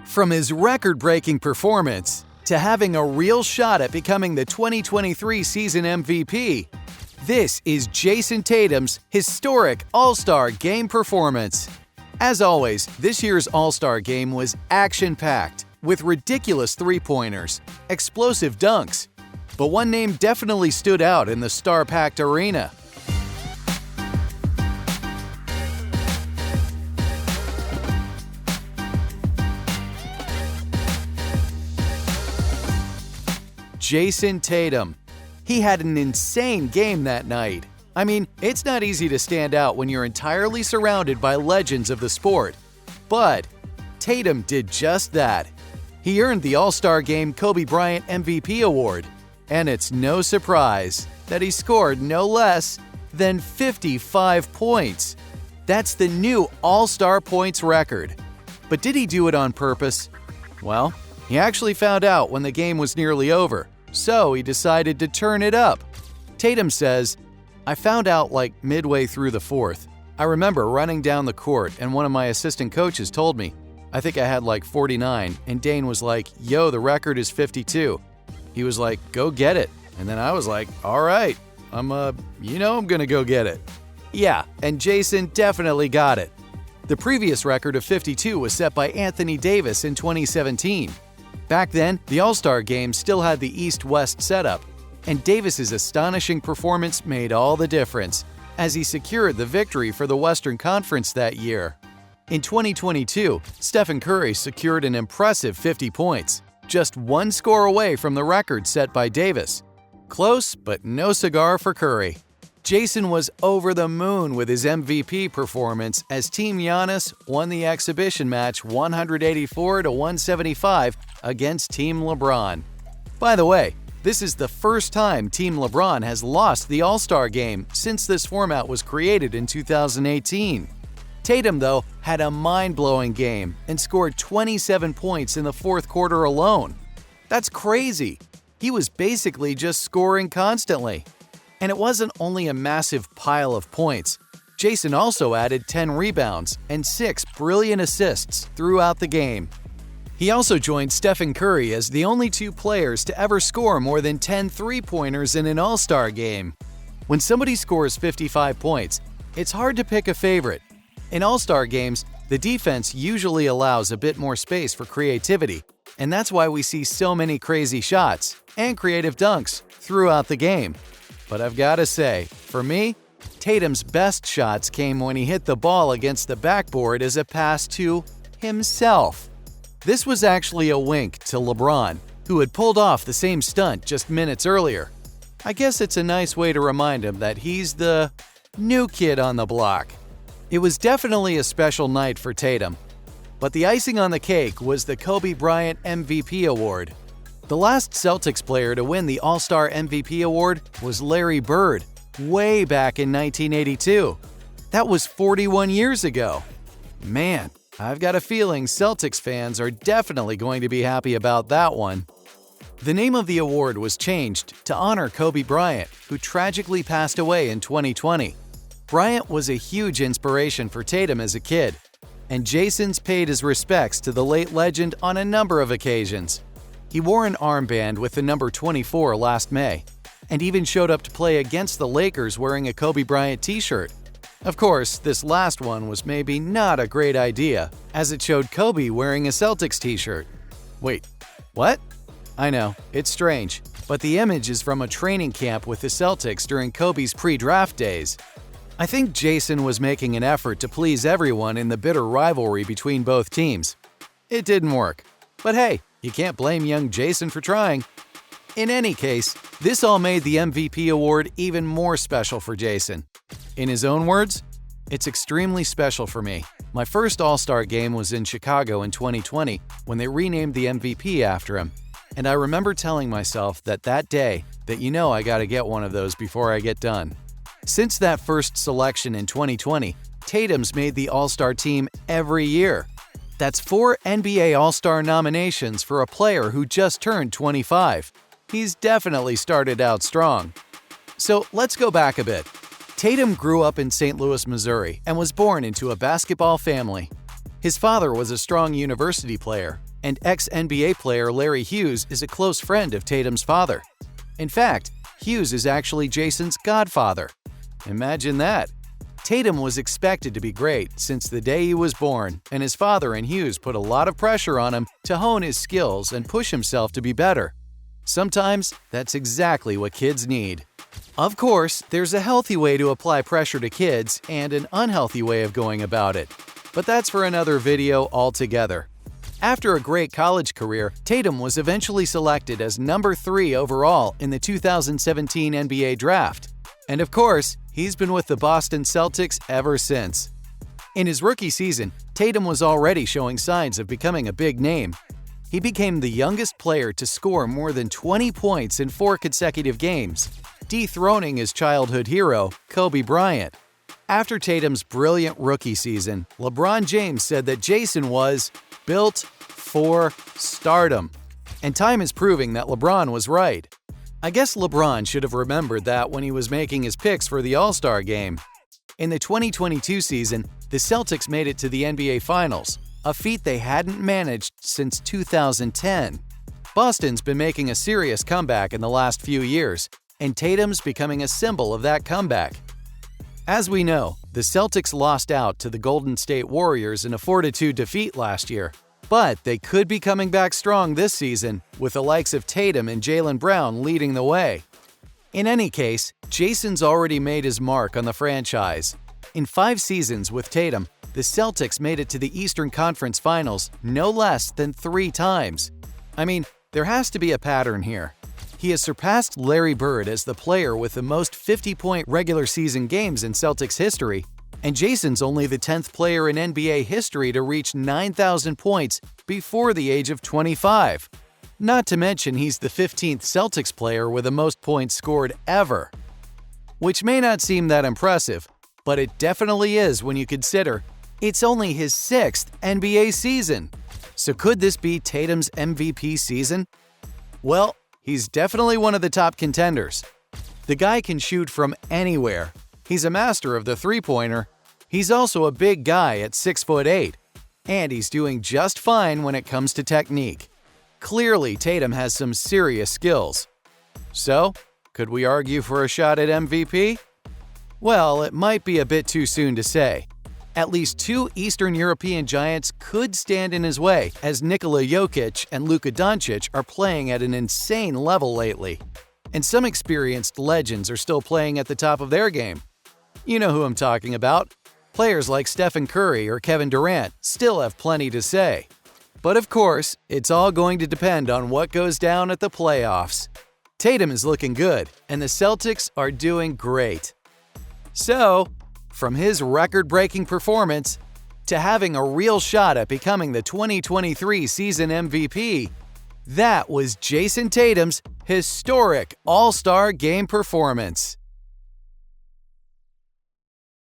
From his record-breaking performance to having a real shot at becoming the 2023 season MVP, this is Jayson Tatum's historic All-Star Game performance. As always, this year's All-Star Game was action-packed, with ridiculous three-pointers, explosive dunks, but one name definitely stood out in the star-packed arena. Jayson Tatum. He had an insane game that night. I mean, it's not easy to stand out when you're entirely surrounded by legends of the sport. But Tatum did just that. He earned the All-Star Game Kobe Bryant MVP award. And it's no surprise that he scored no less than 55 points. That's the new All-Star points record. But did he do it on purpose? Well, he actually found out when the game was nearly over, so he decided to turn it up. Tatum says, "I found out like midway through the fourth. I remember running down the court and one of my assistant coaches told me, I think I had like 49, and Dane was like, 'Yo, the record is 52. He was like, "Go get it." And then I was like, "All right, I'm gonna go get it." Yeah, and Jayson definitely got it. The previous record of 52 was set by Anthony Davis in 2017. Back then, the All-Star Game still had the East-West setup, and Davis's astonishing performance made all the difference as he secured the victory for the Western Conference that year. In 2022, Stephen Curry secured an impressive 50 points, just one score away from the record set by Davis. Close, but no cigar for Curry. Jayson was over the moon with his MVP performance as Team Giannis won the exhibition match 184-175 against Team LeBron. By the way, this is the first time Team LeBron has lost the All-Star Game since this format was created in 2018. Tatum, though, had a mind-blowing game and scored 27 points in the fourth quarter alone. That's crazy. He was basically just scoring constantly. And it wasn't only a massive pile of points. Jayson also added 10 rebounds and 6 brilliant assists throughout the game. He also joined Stephen Curry as the only two players to ever score more than 10 three-pointers in an All-Star game. When somebody scores 55 points, it's hard to pick a favorite. In All-Star games, the defense usually allows a bit more space for creativity, and that's why we see so many crazy shots and creative dunks throughout the game. But I've got to say, for me, Tatum's best shots came when he hit the ball against the backboard as a pass to himself. This was actually a wink to LeBron, who had pulled off the same stunt just minutes earlier. I guess it's a nice way to remind him that he's the new kid on the block. It was definitely a special night for Tatum. But the icing on the cake was the Kobe Bryant MVP award. The last Celtics player to win the All-Star MVP award was Larry Bird, way back in 1982. That was 41 years ago. Man, I've got a feeling Celtics fans are definitely going to be happy about that one. The name of the award was changed to honor Kobe Bryant, who tragically passed away in 2020. Bryant was a huge inspiration for Tatum as a kid, and Jayson's paid his respects to the late legend on a number of occasions. He wore an armband with the number 24 last May, and even showed up to play against the Lakers wearing a Kobe Bryant t-shirt. Of course, this last one was maybe not a great idea, as it showed Kobe wearing a Celtics t-shirt. Wait, what? I know, it's strange, but the image is from a training camp with the Celtics during Kobe's pre-draft days. I think Jayson was making an effort to please everyone in the bitter rivalry between both teams. It didn't work, but hey, you can't blame young Jayson for trying. In any case, this all made the MVP award even more special for Jayson. In his own words, "It's extremely special for me. My first All-Star game was in Chicago in 2020 when they renamed the MVP after him. And I remember telling myself that day that I gotta get one of those before I get done." Since that first selection in 2020, Tatum's made the All-Star team every year. That's 4 NBA All-Star nominations for a player who just turned 25. He's definitely started out strong. So let's go back a bit. Tatum grew up in St. Louis, Missouri, and was born into a basketball family. His father was a strong university player, And ex-NBA player Larry Hughes is a close friend of Tatum's father. In fact, Hughes is actually Jayson's godfather. Imagine that! Tatum was expected to be great since the day he was born, and his father and Hughes put a lot of pressure on him to hone his skills and push himself to be better. Sometimes that's exactly what kids need. Of course, there's a healthy way to apply pressure to kids and an unhealthy way of going about it. But that's for another video altogether. After a great college career, Tatum was eventually selected as number 3 overall in the 2017 NBA Draft. And of course, he's been with the Boston Celtics ever since. In his rookie season, Tatum was already showing signs of becoming a big name. He became the youngest player to score more than 20 points in 4 consecutive games, dethroning his childhood hero, Kobe Bryant. After Tatum's brilliant rookie season, LeBron James said that Jayson was built for stardom. And time is proving that LeBron was right. I guess LeBron should have remembered that when he was making his picks for the All-Star game. In the 2022 season, the Celtics made it to the NBA Finals, a feat they hadn't managed since 2010. Boston's been making a serious comeback in the last few years, and Tatum's becoming a symbol of that comeback. As we know, the Celtics lost out to the Golden State Warriors in a 4-2 defeat last year, but they could be coming back strong this season, with the likes of Tatum and Jaylen Brown leading the way. In any case, Jayson's already made his mark on the franchise. In 5 seasons with Tatum, the Celtics made it to the Eastern Conference Finals no less than 3 times. I mean, there has to be a pattern here. He has surpassed Larry Bird as the player with the most 50-point regular season games in Celtics history, and Jayson's only the 10th player in NBA history to reach 9,000 points before the age of 25. Not to mention he's the 15th Celtics player with the most points scored ever. Which may not seem that impressive, but it definitely is when you consider it's only his 6th NBA season. So could this be Tatum's MVP season? Well, he's definitely one of the top contenders. The guy can shoot from anywhere. He's a master of the three-pointer. He's also a big guy at 6'8", and he's doing just fine when it comes to technique. Clearly, Tatum has some serious skills. So, could we argue for a shot at MVP? Well, it might be a bit too soon to say. At least 2 Eastern European giants could stand in his way, as Nikola Jokic and Luka Doncic are playing at an insane level lately. And some experienced legends are still playing at the top of their game. You know who I'm talking about. Players like Stephen Curry or Kevin Durant still have plenty to say. But of course, it's all going to depend on what goes down at the playoffs. Tatum is looking good, and the Celtics are doing great. So, from his record-breaking performance to having a real shot at becoming the 2023 season MVP, that was Jayson Tatum's historic All-Star Game performance.